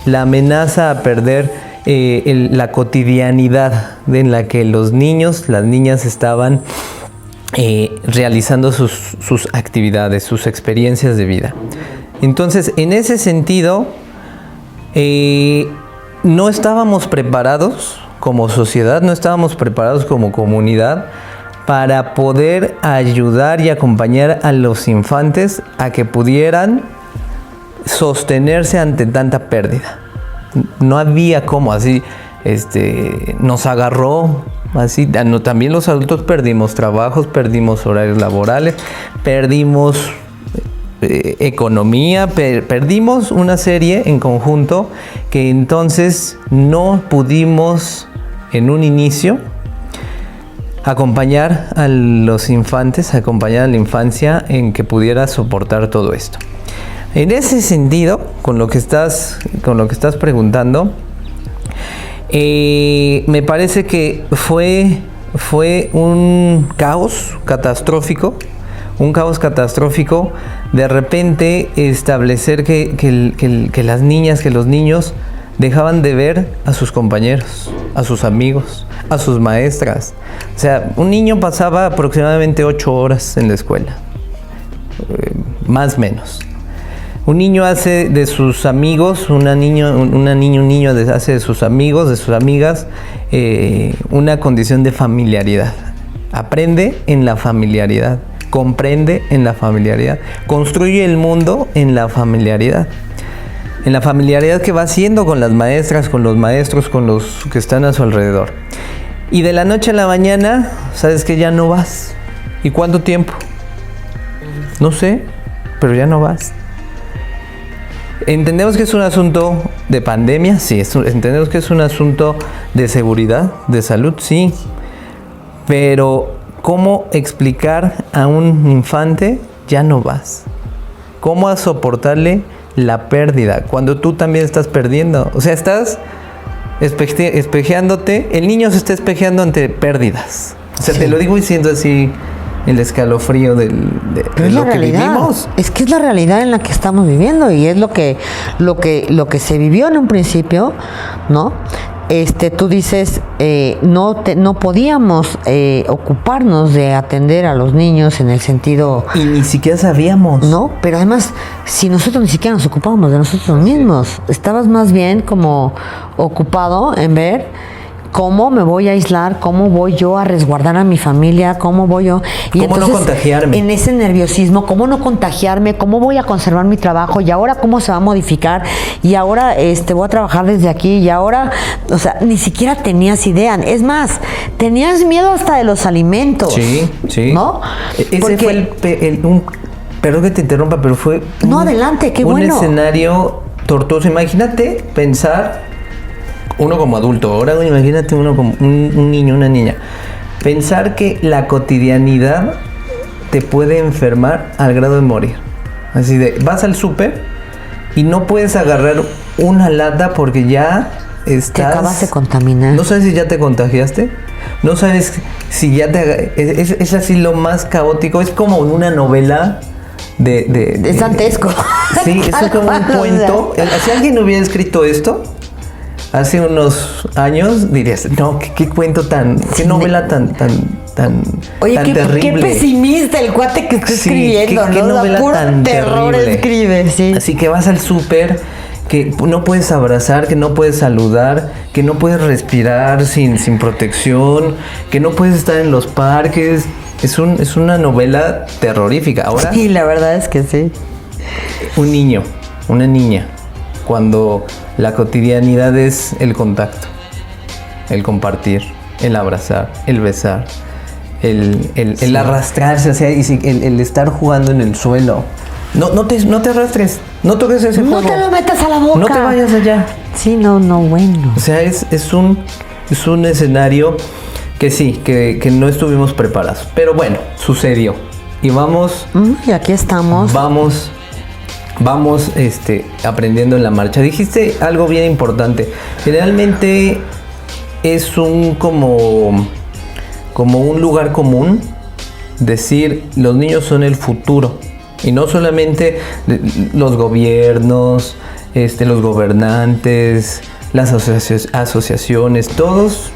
la amenaza a perder la cotidianidad en la que los niños, las niñas estaban realizando sus actividades, sus experiencias de vida. Entonces, en ese sentido, no estábamos preparados como sociedad, no estábamos preparados como comunidad para poder ayudar y acompañar a los infantes a que pudieran sostenerse ante tanta pérdida. No había cómo, así nos agarró, así. También los adultos perdimos trabajos, perdimos horarios laborales, perdimos economía, perdimos una serie en conjunto que entonces no pudimos en un inicio acompañar a los infantes, acompañar a la infancia en que pudiera soportar todo esto. En ese sentido, con lo que estás preguntando, me parece que fue un caos catastrófico de repente establecer que las niñas, que los niños dejaban de ver a sus compañeros, a sus amigos, a sus maestras. O sea, un niño pasaba aproximadamente 8 horas en la escuela, más o menos. Un niño hace de sus amigos, un niño hace de sus amigos, de sus amigas, una condición de familiaridad. Aprende en la familiaridad, comprende en la familiaridad, construye el mundo en la familiaridad. En la familiaridad que va haciendo con las maestras, con los maestros, con los que están a su alrededor. Y de la noche a la mañana, sabes que ya no vas. ¿Y cuánto tiempo? No sé, pero ya no vas. Entendemos que es un asunto de pandemia, sí. Entendemos que es un asunto de seguridad, de salud, sí. Pero, ¿cómo explicar a un infante ya no vas? ¿Cómo a soportarle la pérdida cuando tú también estás perdiendo? O sea, estás espejeándote, el niño se está espejeando ante pérdidas. O sea, sí. Te lo digo diciendo así, el escalofrío de lo que vivimos. Es que es la realidad en la que estamos viviendo y es lo que se vivió en un principio, ¿no? Tú dices, no podíamos ocuparnos de atender a los niños en el sentido... Y ni siquiera sabíamos. No, pero además, si nosotros ni siquiera nos ocupábamos de nosotros mismos, estabas más bien como ocupado en ver cómo me voy a aislar, cómo voy yo a resguardar a mi familia, cómo voy yo... Y ¿cómo entonces, no contagiarme? En ese nerviosismo, cómo no contagiarme, cómo voy a conservar mi trabajo y ahora cómo se va a modificar y ahora voy a trabajar desde aquí y ahora... O sea, ni siquiera tenías idea. Es más, tenías miedo hasta de los alimentos. Sí. ¿No? Ese porque fue perdón que te interrumpa, pero fue... No, adelante, qué bueno. Un escenario tortuoso. Imagínate pensar... Uno como adulto, ahora imagínate uno como un niño, una niña. Pensar que la cotidianidad te puede enfermar al grado de morir. Así de, vas al súper y no puedes agarrar una lata porque ya estás... Te acabas de contaminar. No sabes si ya te contagiaste. No sabes si ya te... Es así lo más caótico. Es como una novela Es dantesco. Sí, es como un cuento. Si alguien hubiera escrito esto... Hace unos años dirías, no, qué cuento qué novela tan Oye, tan terrible. Qué pesimista el cuate que está escribiendo, qué ¿no? novela puro tan terror terrible. Escribe, sí. Así que vas al súper, que no puedes abrazar, que no puedes saludar, que no puedes respirar sin protección, que no puedes estar en los parques. Es una novela terrorífica. Ahora, sí, la verdad es que sí. Un niño, una niña, cuando la cotidianidad es el contacto, el compartir, el abrazar, el besar, el arrastrarse, o sea, el estar jugando en el suelo. No te arrastres, no toques ese juego. No te lo metas a la boca. No te vayas allá. Sí, no, bueno. O sea, es un escenario que sí, que no estuvimos preparados. Pero bueno, sucedió. Y vamos... Y aquí estamos. Vamos aprendiendo en la marcha. Dijiste algo bien importante. Generalmente es como un lugar común decir los niños son el futuro Y no solamente los gobiernos, los gobernantes, las asociaciones, todos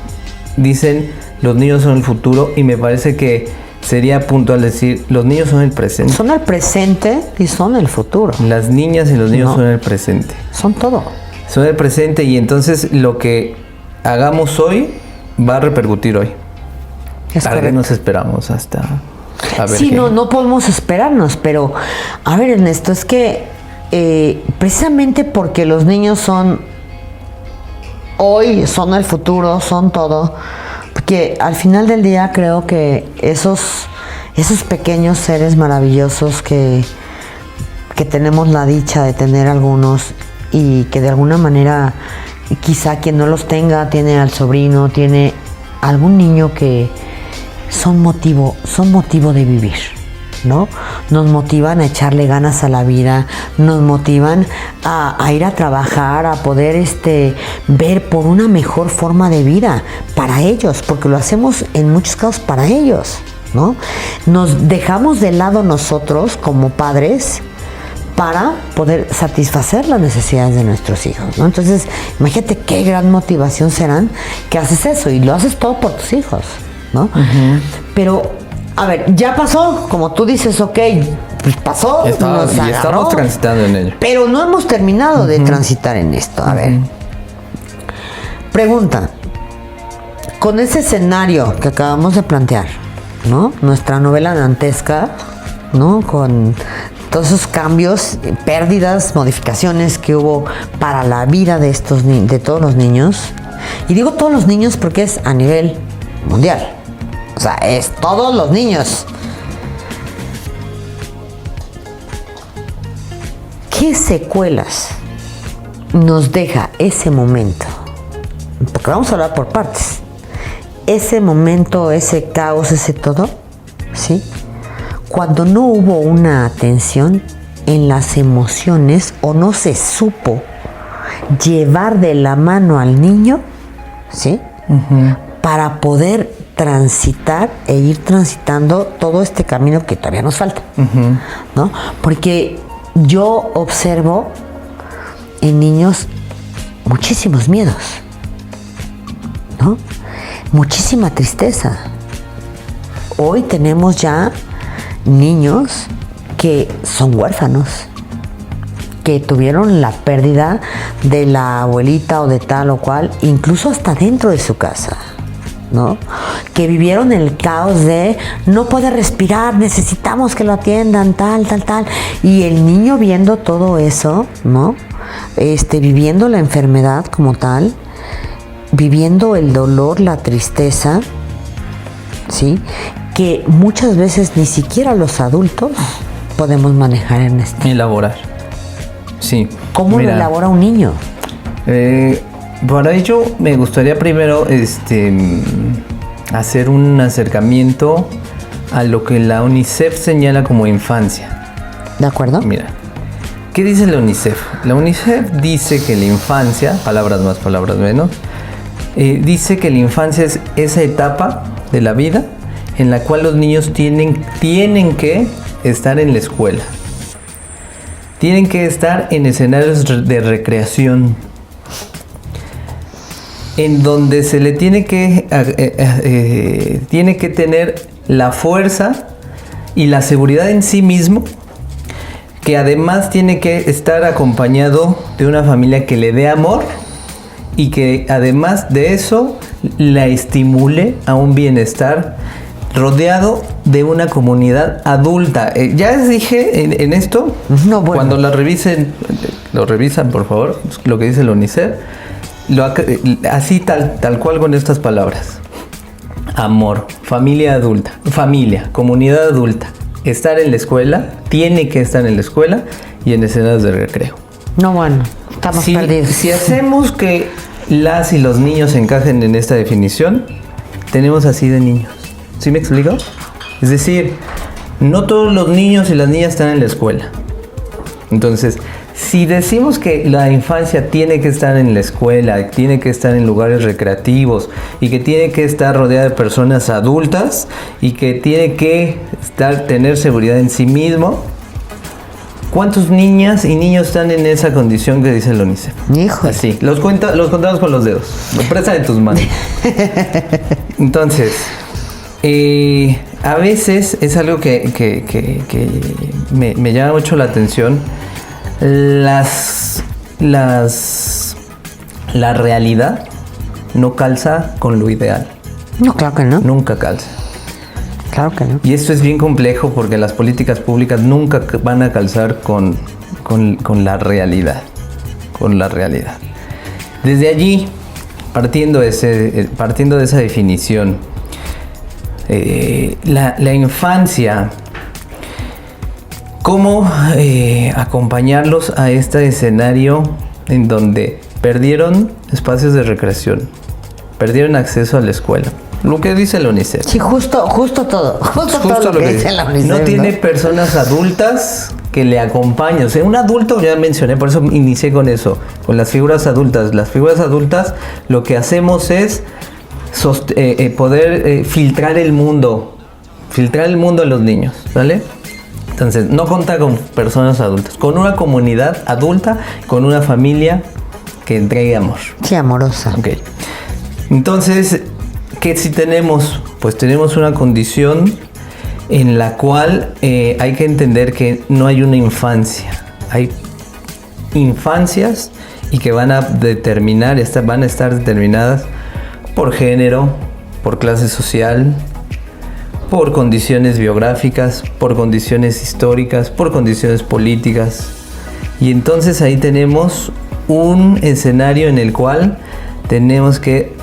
dicen los niños son el futuro, y me parece que sería puntual decir los niños son el presente. Son el presente y son el futuro. Las niñas y los niños son el presente. Son todo. Son el presente, y entonces lo que hagamos hoy va a repercutir hoy. ¿A qué nos esperamos hasta a ver? Sí, no podemos esperarnos, pero a ver, Ernesto, es que precisamente porque los niños son hoy, son el futuro, son todo, porque al final del día creo que esos pequeños seres maravillosos que tenemos la dicha de tener algunos, y que de alguna manera quizá quien no los tenga tiene al sobrino, tiene algún niño que son motivo de vivir, ¿no? Nos motivan a echarle ganas a la vida, nos motivan a ir a trabajar, a poder ver por una mejor forma de vida para ellos, porque lo hacemos en muchos casos para ellos, ¿no? Nos dejamos de lado nosotros como padres para poder satisfacer las necesidades de nuestros hijos, ¿no? Entonces, imagínate qué gran motivación serán que haces eso, y lo haces todo por tus hijos, ¿no? Uh-huh. Pero, a ver, ya pasó, como tú dices, ok, pues pasó, y estamos transitando en ello. Pero no hemos terminado de transitar en esto. A ver, pregunta, con ese escenario que acabamos de plantear, ¿no? Nuestra novela dantesca, ¿no? Con todos esos cambios, pérdidas, modificaciones que hubo para la vida de todos los niños. Y digo todos los niños porque es a nivel mundial. O sea, es todos los niños. ¿Qué secuelas nos deja ese momento? Porque vamos a hablar por partes. Ese momento, ese caos, ese todo, ¿sí? Cuando no hubo una atención en las emociones, o no se supo llevar de la mano al niño, ¿sí? Uh-huh. Para poder transitar e ir transitando todo este camino que todavía nos falta, uh-huh, ¿no? Porque yo observo en niños muchísimos miedos, ¿no? Muchísima tristeza. Hoy tenemos ya niños que son huérfanos, que tuvieron la pérdida de la abuelita o de tal o cual, incluso hasta dentro de su casa, ¿no? Que vivieron el caos de no puede respirar, necesitamos que lo atiendan, tal. Y el niño viendo todo eso, ¿no? Viviendo la enfermedad como tal, viviendo el dolor, la tristeza, ¿sí? Que muchas veces ni siquiera los adultos podemos manejar en esto. Elaborar. Sí. ¿Cómo lo elabora un niño? Para ello me gustaría primero hacer un acercamiento a lo que la UNICEF señala como infancia. ¿De acuerdo? Mira, ¿qué dice la UNICEF? La UNICEF dice que la infancia, palabras más, palabras menos, dice que la infancia es esa etapa de la vida en la cual los niños tienen que estar en la escuela. Tienen que estar en escenarios de recreación, en donde se le tiene que tener la fuerza y la seguridad en sí mismo, que además tiene que estar acompañado de una familia que le dé amor y que además de eso la estimule a un bienestar, rodeado de una comunidad adulta. Ya les dije en esto, no, bueno, cuando lo revisan por favor, lo que dice la UNICEF, así tal cual con estas palabras: amor, familia adulta, familia, comunidad adulta, estar en la escuela, tiene que estar en la escuela y en escenarios de recreo. No, bueno, estamos perdidos. Si hacemos que las y los niños encajen en esta definición, tenemos así de niños. ¿Sí me explico? Es decir, no todos los niños y las niñas están en la escuela. Entonces, si decimos que la infancia tiene que estar en la escuela, tiene que estar en lugares recreativos y que tiene que estar rodeada de personas adultas y que tiene que tener seguridad en sí mismo, ¿Cuántos niñas y niños están en esa condición que dice el UNICEF? Hijo. Así, los contamos con los dedos. Lo presta de tus manos. Entonces, a veces es algo que me llama mucho la atención. La realidad no calza con lo ideal. No, claro que no. Nunca calza. Claro que no. Y esto es bien complejo porque las políticas públicas nunca van a calzar con la realidad. Con la realidad. Desde allí, partiendo de esa definición, la infancia, ¿cómo acompañarlos a este escenario en donde perdieron espacios de recreación, perdieron acceso a la escuela? Lo que dice la UNICEF. Sí, justo todo. Justo todo lo que dice la UNICEF. No tiene personas adultas que le acompañen. O sea, un adulto, ya mencioné, por eso inicié con eso, con las figuras adultas. Las figuras adultas, lo que hacemos es poder filtrar el mundo a los niños, ¿vale? Entonces, no conta con personas adultas, con una comunidad adulta, con una familia que entregue amor. Sí, amorosa. Ok. Entonces, ¿qué si tenemos? Pues tenemos una condición en la cual hay que entender que no hay una infancia. Hay infancias y que van a estar determinadas por género, por clase social, por condiciones biográficas, por condiciones históricas, por condiciones políticas. Y entonces ahí tenemos un escenario en el cual tenemos que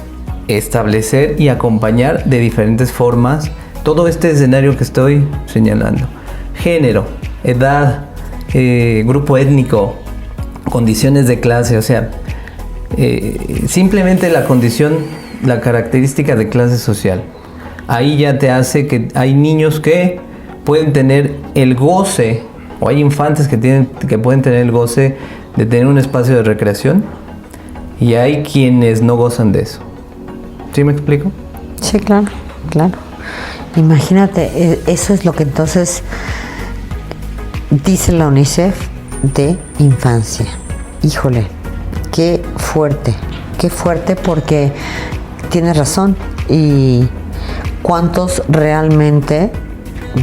establecer y acompañar de diferentes formas todo este escenario que estoy señalando. Género, edad, grupo étnico, condiciones de clase, o sea, simplemente la condición, la característica de clase social. Ahí ya te hace que hay niños que pueden tener el goce, o hay infantes que pueden tener el goce de tener un espacio de recreación, y hay quienes no gozan de eso. ¿Sí me explico? Sí, claro. Imagínate, eso es lo que entonces dice la UNICEF de infancia. Híjole, qué fuerte porque tienes razón. Y cuántos realmente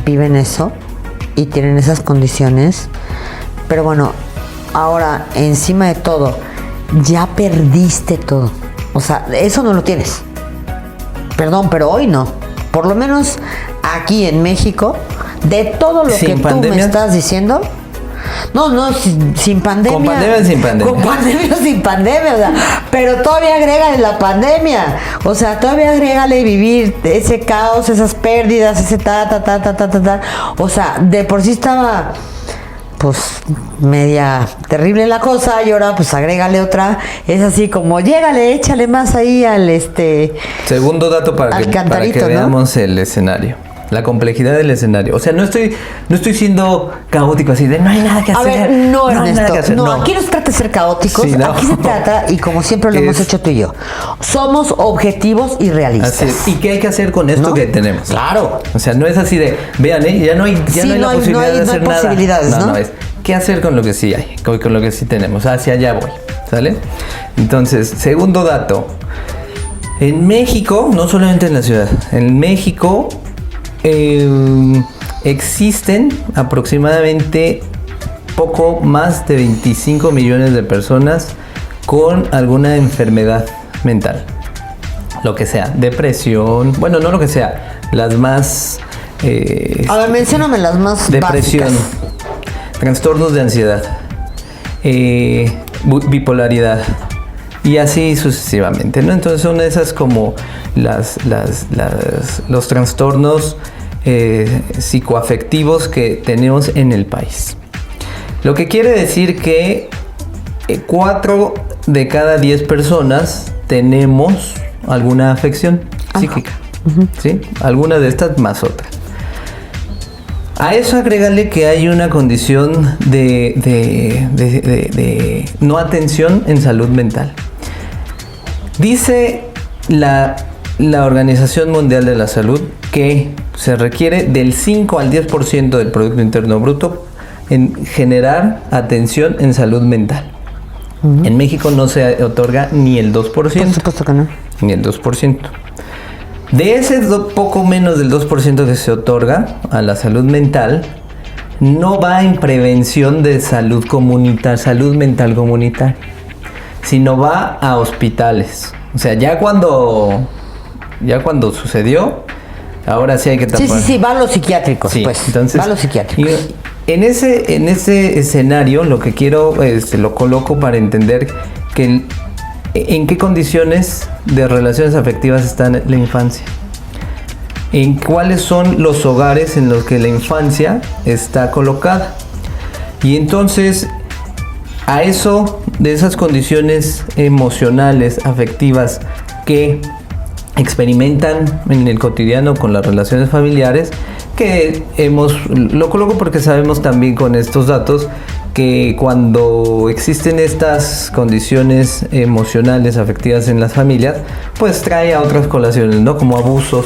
viven eso y tienen esas condiciones. Pero bueno, ahora encima de todo, ya perdiste todo. O sea, eso no lo tienes. Perdón, pero hoy no. Por lo menos aquí en México, de todo lo que tú me estás diciendo. No, sin pandemia. Con pandemia, sin pandemia. Con pandemia, sin pandemia. O sea, pero todavía agrégale la pandemia. O sea, todavía agrégale vivir ese caos, esas pérdidas, ese ta. O sea, de por sí estaba pues media terrible la cosa, y ahora pues agrégale otra. Es así como llégale, échale más ahí al segundo dato para que veamos, ¿no?, el escenario, la complejidad del escenario. O sea, no estoy siendo caótico así de no hay nada que hacer. A ver, no, Ernesto, no, aquí no se trata de ser caóticos, sí, no. Aquí se trata, y como siempre lo hemos hecho tú y yo, somos objetivos y realistas. Así es. ¿Y qué hay que hacer con esto, ¿no?, que tenemos? Claro. O sea, no es así de, vean, ya no hay la posibilidad de hacer nada. No, es qué hacer con lo que sí hay, con lo que sí tenemos. Hacia allá voy, ¿sale? Entonces, segundo dato. En México, no solamente en la ciudad, en México existen aproximadamente poco más de 25 millones de personas con alguna enfermedad mental. Lo que sea, depresión, bueno, no lo que sea, las más... a ver, mencióname las más depresión, básicas. Trastornos de ansiedad, bipolaridad, y así sucesivamente, ¿no? Entonces son esas como los trastornos psicoafectivos que tenemos en el país. Lo que quiere decir que 4 de cada 10 personas tenemos alguna afección psíquica. ¿Sí? Alguna de estas más otras. A eso agrégale que hay una condición de no atención en salud mental. Dice la Organización Mundial de la Salud que se requiere del 5 al 10% del Producto Interno Bruto en generar atención en salud mental. En México no se otorga ni el 2%. Por supuesto que no. Ni el 2%. De ese poco menos del 2% que se otorga a la salud mental, no va en prevención de salud mental comunitaria, sino va a hospitales. O sea, ya cuando sucedió, ahora sí hay que tapar. Sí, va a los psiquiátricos, Sí, pues. entonces, Va a los psiquiátricos. En ese escenario, lo que quiero, lo coloco para entender que en qué condiciones de relaciones afectivas está la infancia. En cuáles son los hogares en los que la infancia está colocada. Y entonces, a eso, de esas condiciones emocionales, afectivas que experimentan en el cotidiano con las relaciones familiares, que lo coloco porque sabemos también con estos datos que cuando existen estas condiciones emocionales, afectivas en las familias, pues trae a otras colaciones, ¿no? Como abusos,